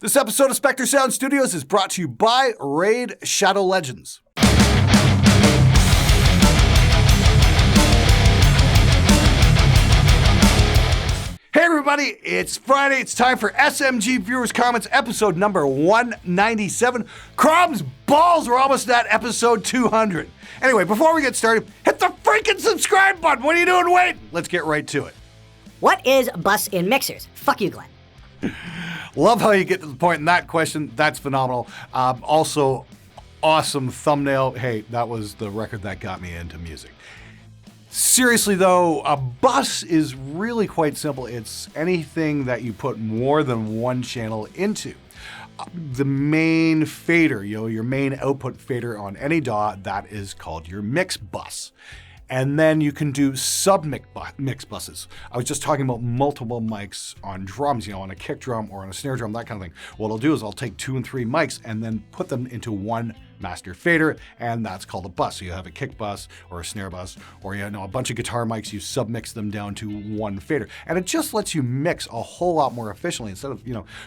This episode of SpectreSoundStudios is brought to you by Raid Shadow Legends. Hey everybody, it's Friday. It's time for SMG Viewers Comments, episode number 197. Crumbs, balls, we're almost at episode 200. Anyway, before we get started, hit the freaking subscribe button. What are you doing? Wait, let's get right to it. What is bus in mixers? Fuck you, Glenn. Love how you get to the point in that question. That's phenomenal. Also, awesome thumbnail. Hey, that was the record that got me into music. Seriously though, a bus is really quite simple. It's anything that you put more than one channel into. The main fader, your main output fader on any DAW, that is called your mix bus. And then you can do sub-mix buses. I was just talking about multiple mics on drums, on a kick drum or on a snare drum, that kind of thing. What I'll do is I'll take 2 and 3 mics and then put them into one master fader, and that's called a bus. So you have a kick bus or a snare bus, or a bunch of guitar mics, you sub-mix them down to one fader. And it just lets you mix a whole lot more efficiently. Instead of,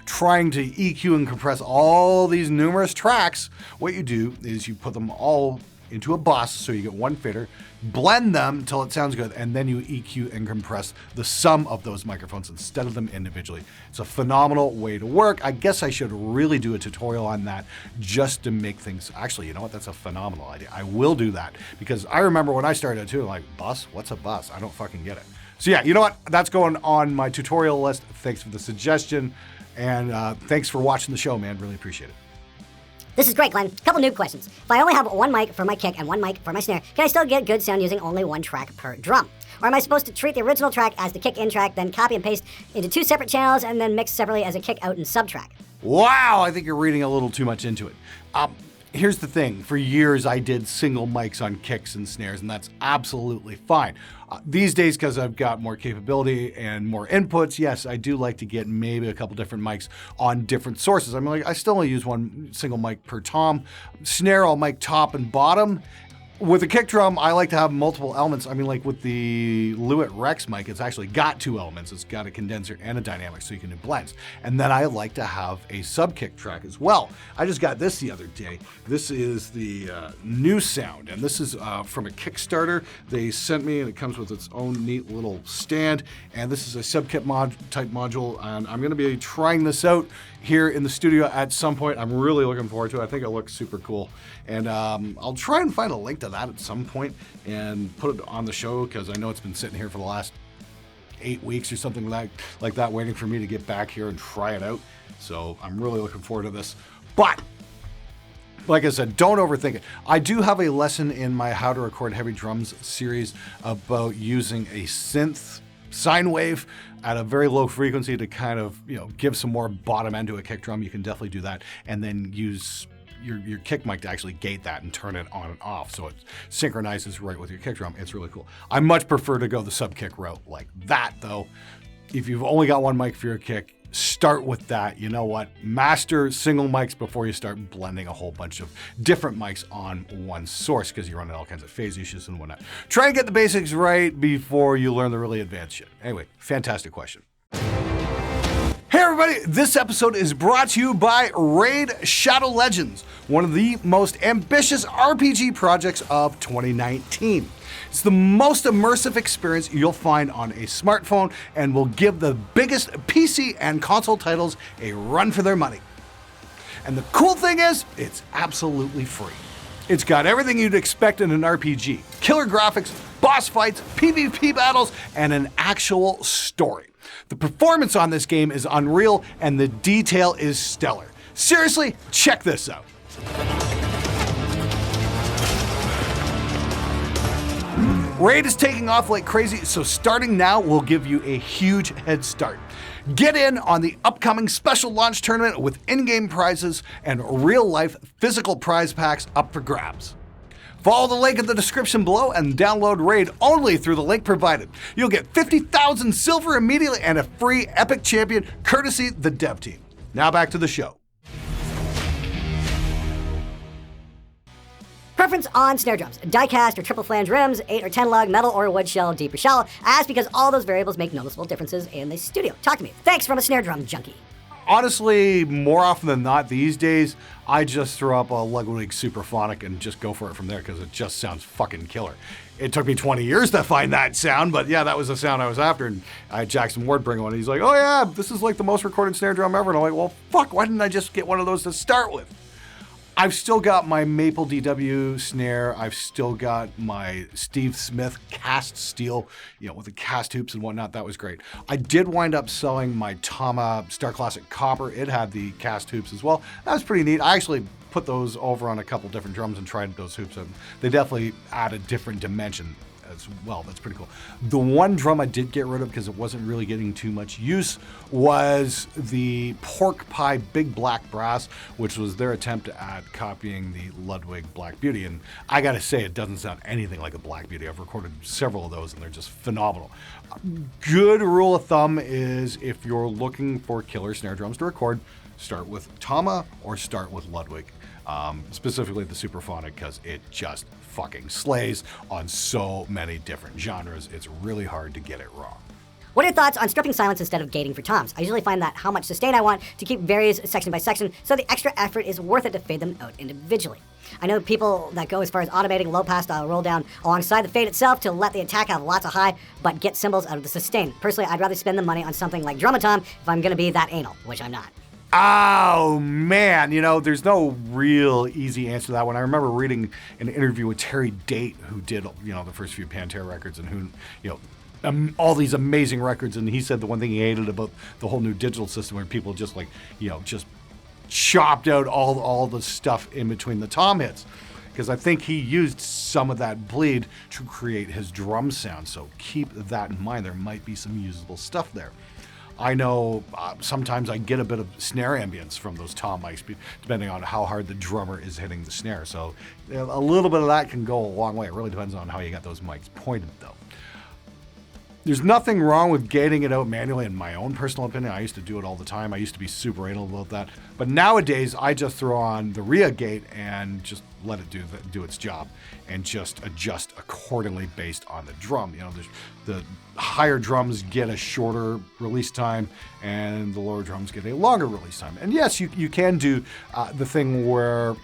trying to EQ and compress all these numerous tracks, what you do is you put them all into a bus, so you get one fader, blend them till it sounds good, and then you EQ and compress the sum of those microphones instead of them individually. It's a phenomenal way to work. I guess I should really do a tutorial on that just to make things, actually, you know what, that's a phenomenal idea. I will do that, because I remember when I started too, like, bus? What's a bus? I don't fucking get it. So yeah, you know what, that's going on my tutorial list. Thanks for the suggestion, and thanks for watching the show, man, really appreciate it. This is great, Glenn. Couple noob questions. If I only have one mic for my kick and one mic for my snare, can I still get good sound using only one track per drum? Or am I supposed to treat the original track as the kick in track, then copy and paste into 2 separate channels and then mix separately as a kick out and sub track? Wow, I think you're reading a little too much into it. Here's the thing. For years, I did single mics on kicks and snares, and that's absolutely fine. These days, because I've got more capability and more inputs, yes, I do like to get maybe a couple different mics on different sources. I mean, I still only use one single mic per tom. Snare, I'll mic top and bottom. With a kick drum, I like to have multiple elements. I mean, like with the Lewitt Rex mic, it's actually got 2 elements. It's got a condenser and a dynamic, so you can do blends. And then I like to have a sub-kick track as well. I just got this the other day. This is the new sound, and this is from a Kickstarter. They sent me, and it comes with its own neat little stand. And this is a sub-kit type module, and I'm going to be trying this out here in the studio at some point. I'm really looking forward to it. I think it looks super cool. And I'll try and find a link to that at some point and put it on the show, because I know it's been sitting here for the last 8 weeks or something like that, waiting for me to get back here and try it out. So I'm really looking forward to this. But like I said, don't overthink it. I do have a lesson in my How to Record Heavy Drums series about using a synth sine wave at a very low frequency to kind of, give some more bottom end to a kick drum. You can definitely do that, and then use your kick mic to actually gate that and turn it on and off so it synchronizes right with your kick drum. It's really cool. I much prefer to go the sub kick route like that, though. If you've only got one mic for your kick, start with that. You know what? Master single mics before you start blending a whole bunch of different mics on one source, because you're running all kinds of phase issues and whatnot. Try and get the basics right before you learn the really advanced shit. Anyway, fantastic question. Hey everybody, this episode is brought to you by Raid Shadow Legends, one of the most ambitious RPG projects of 2019. It's the most immersive experience you'll find on a smartphone and will give the biggest PC and console titles a run for their money. And the cool thing is, it's absolutely free. It's got everything you'd expect in an RPG: killer graphics, boss fights, PvP battles, and an actual story. The performance on this game is unreal, and the detail is stellar. Seriously, check this out. Raid is taking off like crazy, so starting now will give you a huge head start. Get in on the upcoming special launch tournament with in-game prizes and real-life physical prize packs up for grabs. Follow the link in the description below and download Raid only through the link provided. You'll get 50,000 silver immediately and a free Epic Champion courtesy the dev team. Now back to the show. Preference on snare drums: die-cast or triple flange rims, 8 or 10 lug, metal or wood shell, deep or shallow. Ask because all those variables make noticeable differences in the studio. Talk to me. Thanks from a snare drum junkie. Honestly, more often than not these days, I just throw up a Ludwig Superphonic and just go for it from there because it just sounds fucking killer. It took me 20 years to find that sound, but yeah, that was the sound I was after. And I had Jackson Ward bring one. He's like, oh yeah, this is like the most recorded snare drum ever. And I'm like, well, fuck, why didn't I just get one of those to start with? I've still got my Maple DW snare. I've still got my Steve Smith cast steel, with the cast hoops and whatnot. That was great. I did wind up selling my Tama Star Classic Copper. It had the cast hoops as well. That was pretty neat. I actually put those over on a couple different drums and tried those hoops, and they definitely add a different dimension as well. That's pretty cool. The one drum I did get rid of because it wasn't really getting too much use was the Pork Pie Big Black Brass, which was their attempt at copying the Ludwig Black Beauty. And I gotta say, it doesn't sound anything like a Black Beauty. I've recorded several of those and they're just phenomenal. Good rule of thumb is if you're looking for killer snare drums to record, start with Tama or start with Ludwig. Specifically the Superphonic, because it just fucking slays on so many different genres. It's really hard to get it wrong. What are your thoughts on stripping silence instead of gating for toms? I usually find that how much sustain I want to keep varies section by section, so the extra effort is worth it to fade them out individually. I know people that go as far as automating low-pass style roll down alongside the fade itself to let the attack have lots of high, but get cymbals out of the sustain. Personally, I'd rather spend the money on something like Drumatom if I'm gonna be that anal, which I'm not. Oh, man, there's no real easy answer to that one. I remember reading an interview with Terry Date, who did, the first few Pantera records and who, all these amazing records. And he said the one thing he hated about the whole new digital system where people just just chopped out all the stuff in between the tom hits. Because I think he used some of that bleed to create his drum sound. So keep that in mind. There might be some usable stuff there. I know sometimes I get a bit of snare ambience from those tom mics, depending on how hard the drummer is hitting the snare. So a little bit of that can go a long way. It really depends on how you got those mics pointed, though. There's nothing wrong with gating it out manually, in my own personal opinion. I used to do it all the time. I used to be super anal about that. But nowadays, I just throw on the RIA gate and just let it do its job and just adjust accordingly based on the drum. The higher drums get a shorter release time and the lower drums get a longer release time. And yes, you can do the thing where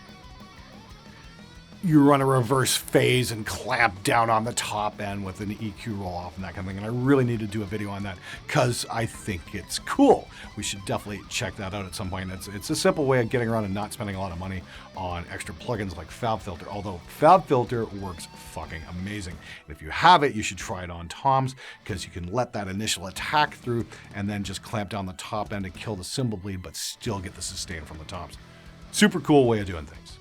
you run a reverse phase and clamp down on the top end with an EQ roll off and that kind of thing. And I really need to do a video on that because I think it's cool. We should definitely check that out at some point. It's a simple way of getting around and not spending a lot of money on extra plugins like FabFilter, although FabFilter works fucking amazing. And if you have it, you should try it on toms because you can let that initial attack through and then just clamp down the top end and kill the cymbal bleed, but still get the sustain from the toms. Super cool way of doing things.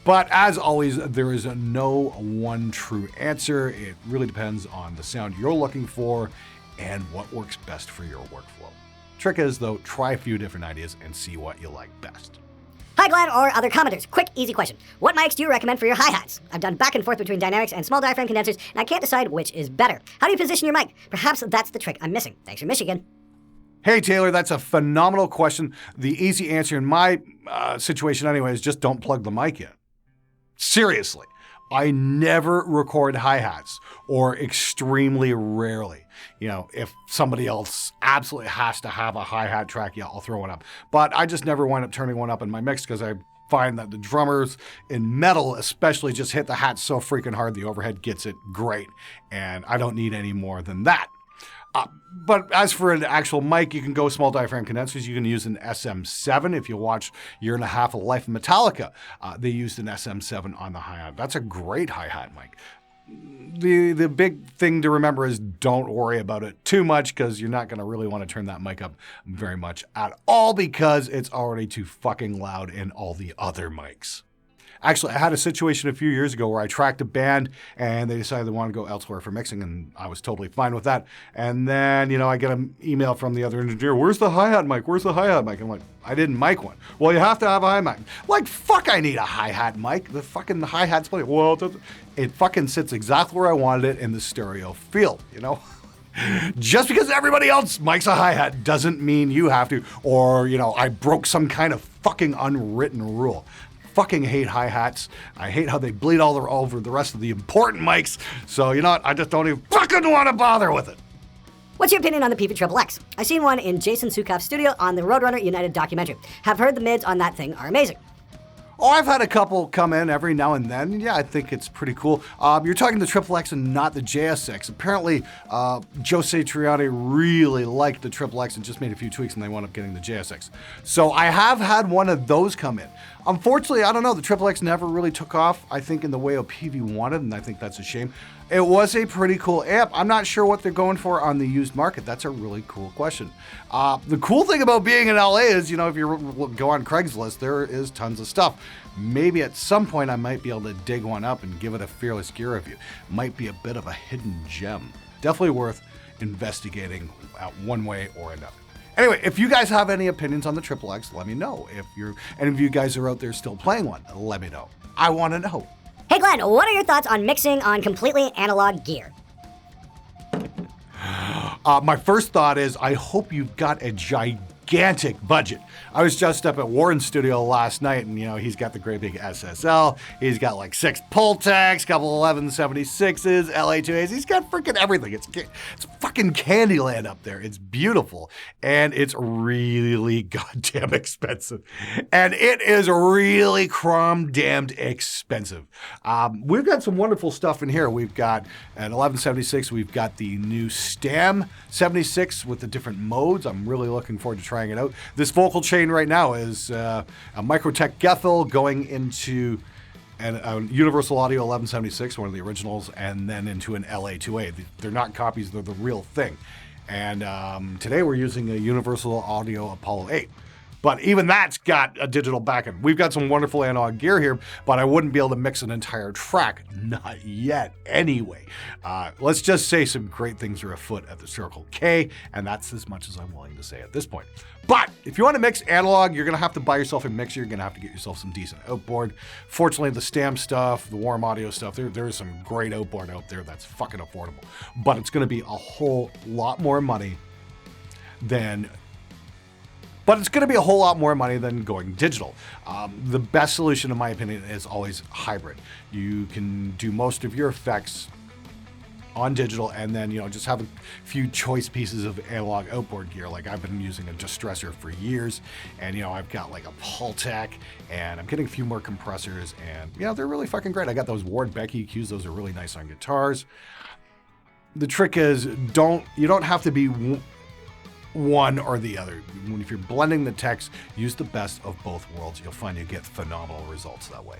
But as always, there is no one true answer. It really depends on the sound you're looking for and what works best for your workflow. Trick is, though, try a few different ideas and see what you like best. Hi Glenn or other commenters. Quick, easy question. What mics do you recommend for your hi-hats? I've done back and forth between dynamics and small diaphragm condensers, and I can't decide which is better. How do you position your mic? Perhaps that's the trick I'm missing. Thanks from Michigan. Hey Taylor, that's a phenomenal question. The easy answer in my situation anyway is just don't plug the mic in. Seriously, I never record hi-hats, or extremely rarely. If somebody else absolutely has to have a hi-hat track, yeah, I'll throw one up. But I just never wind up turning one up in my mix because I find that the drummers in metal especially just hit the hat so freaking hard the overhead gets it great, and I don't need any more than that. But as for an actual mic, you can go small diaphragm condensers. You can use an SM7. If you watch Year and a Half of Life of Metallica, they used an SM7 on the hi-hat. That's a great hi-hat mic. The big thing to remember is don't worry about it too much because you're not going to really want to turn that mic up very much at all because it's already too fucking loud in all the other mics. Actually, I had a situation a few years ago where I tracked a band and they decided they wanted to go elsewhere for mixing, and I was totally fine with that. And then, I get an email from the other engineer, where's the hi-hat mic? Where's the hi-hat mic? I'm like, I didn't mic one. Well, you have to have a hi-hat mic. Like, fuck, I need a hi-hat mic. The fucking hi-hat's playing. Well, it fucking sits exactly where I wanted it in the stereo field, Just because everybody else mics a hi-hat doesn't mean you have to, or, I broke some kind of fucking unwritten rule. Fucking hate hi-hats. I hate how they bleed all over the rest of the important mics. So, I just don't even fucking want to bother with it. What's your opinion on the Peavey Triple X? I seen one in Jason Sukoff's studio on the Roadrunner United documentary. Have heard the mids on that thing are amazing. Oh, I've had a couple come in every now and then. Yeah, I think it's pretty cool. You're talking the Triple X and not the JSX. Apparently, Joe Satriani really liked the Triple X and just made a few tweaks and they wound up getting the JSX. So I have had one of those come in. Unfortunately, I don't know, the Triple X never really took off, I think, in the way Peavey wanted, and I think that's a shame. It was a pretty cool amp. I'm not sure what they're going for on the used market. That's a really cool question. The cool thing about being in LA is, if you go on Craigslist, there is tons of stuff. Maybe at some point I might be able to dig one up and give it a fearless gear review. Might be a bit of a hidden gem. Definitely worth investigating one way or another. Anyway, if you guys have any opinions on the Triple X, let me know. If any of you guys are out there still playing one, let me know. I want to know. Hey Glenn, what are your thoughts on mixing on completely analog gear? My first thought is I hope you've got a gigantic budget. I was just up at Warren's studio last night and, he's got the great big SSL. He's got like 6 Pultecs, couple 1176s, LA2As. He's got freaking everything. It's fucking Candyland up there. It's beautiful. And it's really goddamn expensive. And it is really crom-damned expensive. We've got some wonderful stuff in here. We've got an 1176. We've got the new Stam 76 with the different modes. I'm really looking forward to trying it out. This vocal chain right now is a Microtech Gethel going into a Universal Audio 1176, one of the originals, and then into an LA2A. They're not copies, they're the real thing. And today we're using a Universal Audio Apollo 8. But even that's got a digital backend. We've got some wonderful analog gear here, but I wouldn't be able to mix an entire track. Not yet, anyway. Let's just say some great things are afoot at the Circle K, and that's as much as I'm willing to say at this point. But if you want to mix analog, you're going to have to buy yourself a mixer. You're going to have to get yourself some decent outboard. Fortunately, the Stam stuff, the Warm Audio stuff, there is some great outboard out there that's fucking affordable. But it's going to be a whole lot more money than... But it's going to be a whole lot more money than going digital. The best solution, in my opinion, is always hybrid. You can do most of your effects on digital and then, just have a few choice pieces of analog outboard gear. Like I've been using a distressor for years and, I've got like a Pultec and I'm getting a few more compressors and, they're really fucking great. I got those Ward Beck EQs. Those are really nice on guitars. The trick is you don't have to be one or the other. If you're blending the techs, use the best of both worlds. You'll find you get phenomenal results that way.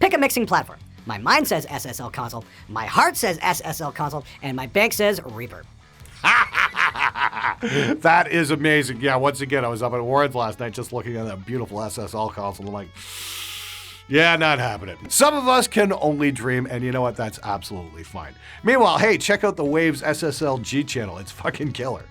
Pick a mixing platform. My mind says SSL console, my heart says SSL console, and my bank says Reaper. That is amazing. Yeah, once again, I was up at Warren's last night just looking at that beautiful SSL console. I'm like, yeah, not happening. Some of us can only dream, and you know what? That's absolutely fine. Meanwhile, hey, check out the Waves SSL G channel. It's fucking killer.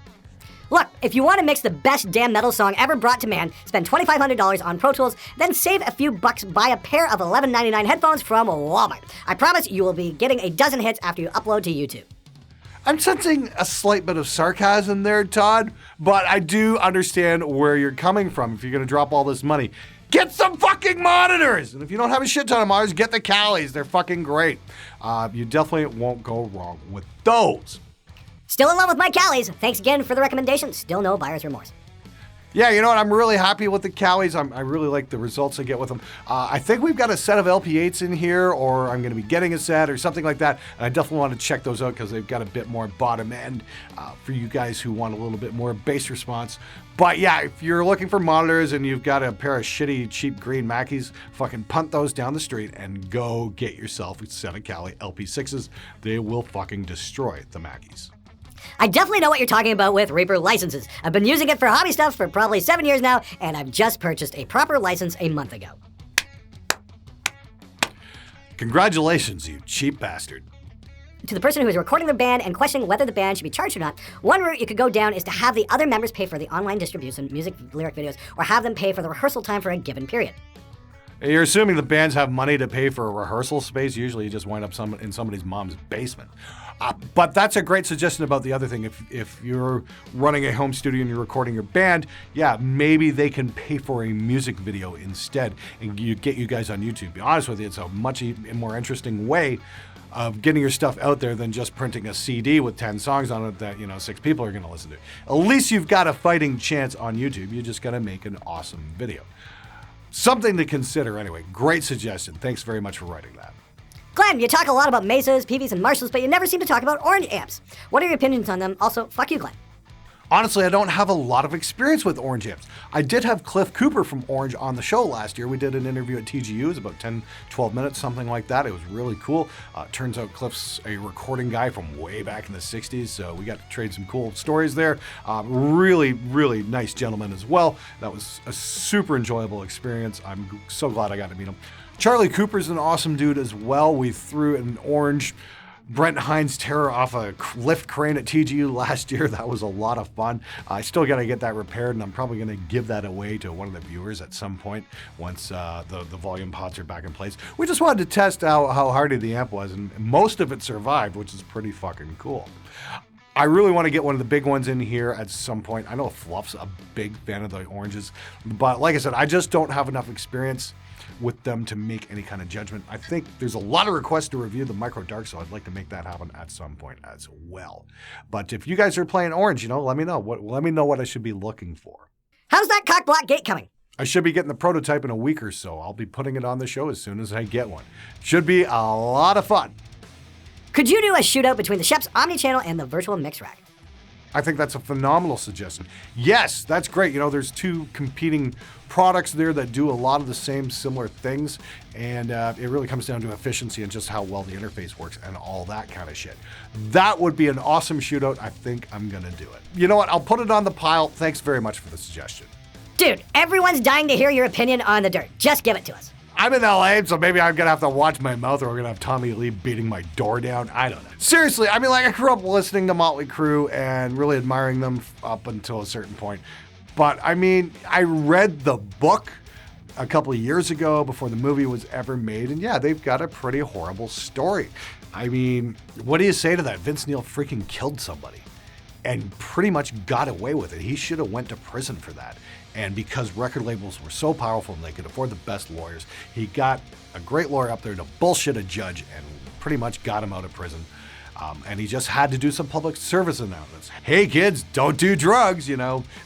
Look, if you want to mix the best damn metal song ever brought to man, spend $2,500 on Pro Tools, then save a few bucks, buy a pair of $11.99 headphones from Walmart. I promise you will be getting a dozen hits after you upload to YouTube. I'm sensing a slight bit of sarcasm there, Todd, but I do understand where you're coming from. If you're going to drop all this money, get some fucking monitors! And if you don't have a shit ton of monitors, get the Callies. They're fucking great. You definitely won't go wrong with those. Still in love with my Callies. Thanks again for the recommendation. Still no buyer's remorse. Yeah, you know what? I'm really happy with the Callies. I really like the results I get with them. I think we've got a set of LP8s in here, or I'm going to be getting a set or something like that. And I definitely want to check those out because they've got a bit more bottom end for you guys who want a little bit more bass response. But yeah, if you're looking for monitors and you've got a pair of shitty, cheap green Mackies, fucking punt those down the street and go get yourself a set of Callie LP6s. They will fucking destroy the Mackies. I definitely know what you're talking about with Reaper licenses. I've been using it for hobby stuff for probably 7 years now, and I've just purchased a proper license a month ago. Congratulations, you cheap bastard. To the person who is recording their band and questioning whether the band should be charged or not, one route you could go down is to have the other members pay for the online distribution, music, lyric videos, or have them pay for the rehearsal time for a given period. You're assuming the bands have money to pay for a rehearsal space. Usually you just wind up in somebody's mom's basement. But that's a great suggestion about the other thing. If you're running a home studio and you're recording your band, yeah, maybe they can pay for a music video instead and get you guys on YouTube. To be honest with you, it's a much more interesting way of getting your stuff out there than just printing a CD with 10 songs on it that, 6 people are going to listen to. At least you've got a fighting chance on YouTube. You just got to make an awesome video. Something to consider anyway. Great suggestion. Thanks very much for writing that. Glenn, you talk a lot about Mesas, Peaveys, and Marshalls, but you never seem to talk about Orange amps. What are your opinions on them? Also, fuck you, Glenn. Honestly, I don't have a lot of experience with Orange amps. I did have Cliff Cooper from Orange on the show last year. We did an interview at TGU. It was about 10, 12 minutes, something like that. It was really cool. Turns out Cliff's a recording guy from way back in the 60s, so we got to trade some cool stories there. Really, really nice gentleman as well. That was a super enjoyable experience. I'm so glad I got to meet him. Charlie Cooper's an awesome dude as well. We threw an Orange Brent Hines Terror off a lift crane at TGU last year. That was a lot of fun. I still got to get that repaired, and I'm probably going to give that away to one of the viewers at some point once the volume pots are back in place. We just wanted to test how hardy the amp was, and most of it survived, which is pretty fucking cool. I really want to get one of the big ones in here at some point. I know Fluff's a big fan of the Oranges, but like I said, I just don't have enough experience with them to make any kind of judgment. I think there's a lot of requests to review the Micro Dark, so I'd like to make that happen at some point as well. But if you guys are playing Orange, let me know. Let me know what I should be looking for. How's that cock block gate coming? I should be getting the prototype in a week or so. I'll be putting it on the show as soon as I get one. Should be a lot of fun. Could you do a shootout between the Shep's Omnichannel and the Virtual Mix Rack? I think that's a phenomenal suggestion. Yes, that's great. There's two competing products there that do a lot of the same similar things, and it really comes down to efficiency and just how well the interface works and all that kind of shit. That would be an awesome shootout. I think I'm going to do it. You know what? I'll put it on the pile. Thanks very much for the suggestion. Dude, everyone's dying to hear your opinion on the dirt. Just give it to us. I'm in LA, so maybe I'm going to have to watch my mouth, or we're going to have Tommy Lee beating my door down. I don't know. Seriously, I grew up listening to Motley Crue and really admiring them up until a certain point. But, I read the book a couple of years ago before the movie was ever made, and yeah, they've got a pretty horrible story. What do you say to that? Vince Neil freaking killed somebody and pretty much got away with it. He should have went to prison for that. And because record labels were so powerful and they could afford the best lawyers, he got a great lawyer up there to bullshit a judge and pretty much got him out of prison. And he just had to do some public service announcements. Hey kids, don't do drugs,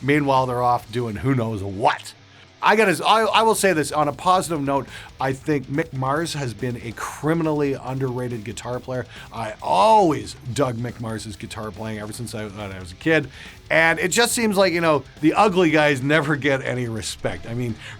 Meanwhile, they're off doing who knows what. I will say this on a positive note. I think Mick Mars has been a criminally underrated guitar player. I always dug Mick Mars's guitar playing ever since I was a kid. And it just seems like, the ugly guys never get any respect.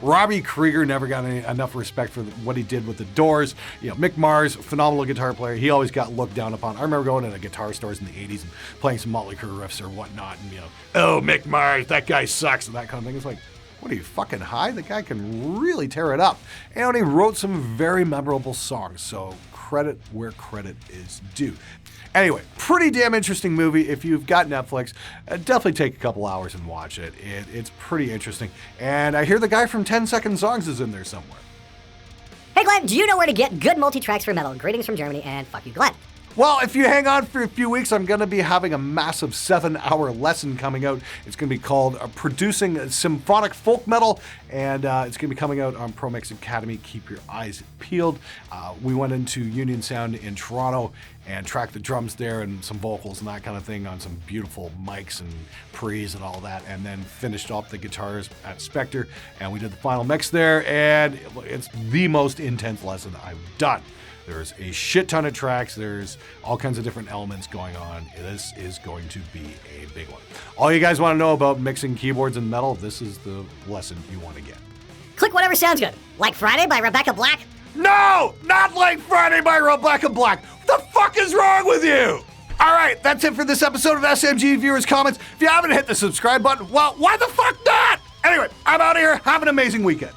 Robbie Krieger never got enough respect for what he did with the Doors. Mick Mars, phenomenal guitar player. He always got looked down upon. I remember going into guitar stores in the 80s and playing some Motley Crue riffs or whatnot. And, oh, Mick Mars, that guy sucks, and that kind of thing. It's like, what are you, fucking high? The guy can really tear it up. And he wrote some very memorable songs, so credit where credit is due. Anyway, pretty damn interesting movie. If you've got Netflix, definitely take a couple hours and watch it. It's pretty interesting. And I hear the guy from 10 Second Songs is in there somewhere. Hey Glenn, do you know where to get good multi-tracks for metal? Greetings from Germany, and fuck you, Glenn. Well, if you hang on for a few weeks, I'm going to be having a massive 7-hour lesson coming out. It's going to be called Producing Symphonic Folk Metal, and it's going to be coming out on ProMix Academy. Keep your eyes peeled. We went into Union Sound in Toronto and tracked the drums there and some vocals and that kind of thing on some beautiful mics and pre's and all that, and then finished off the guitars at Spectre, and we did the final mix there, and it's the most intense lesson I've done. There's a shit ton of tracks. There's all kinds of different elements going on. This is going to be a big one. All you guys want to know about mixing keyboards and metal, this is the lesson you want to get. Click whatever sounds good. Like Friday by Rebecca Black? No! Not Like Friday by Rebecca Black. What the fuck is wrong with you? All right, that's it for this episode of SMG Viewers Comments. If you haven't hit the subscribe button, well, why the fuck not? Anyway, I'm out of here. Have an amazing weekend.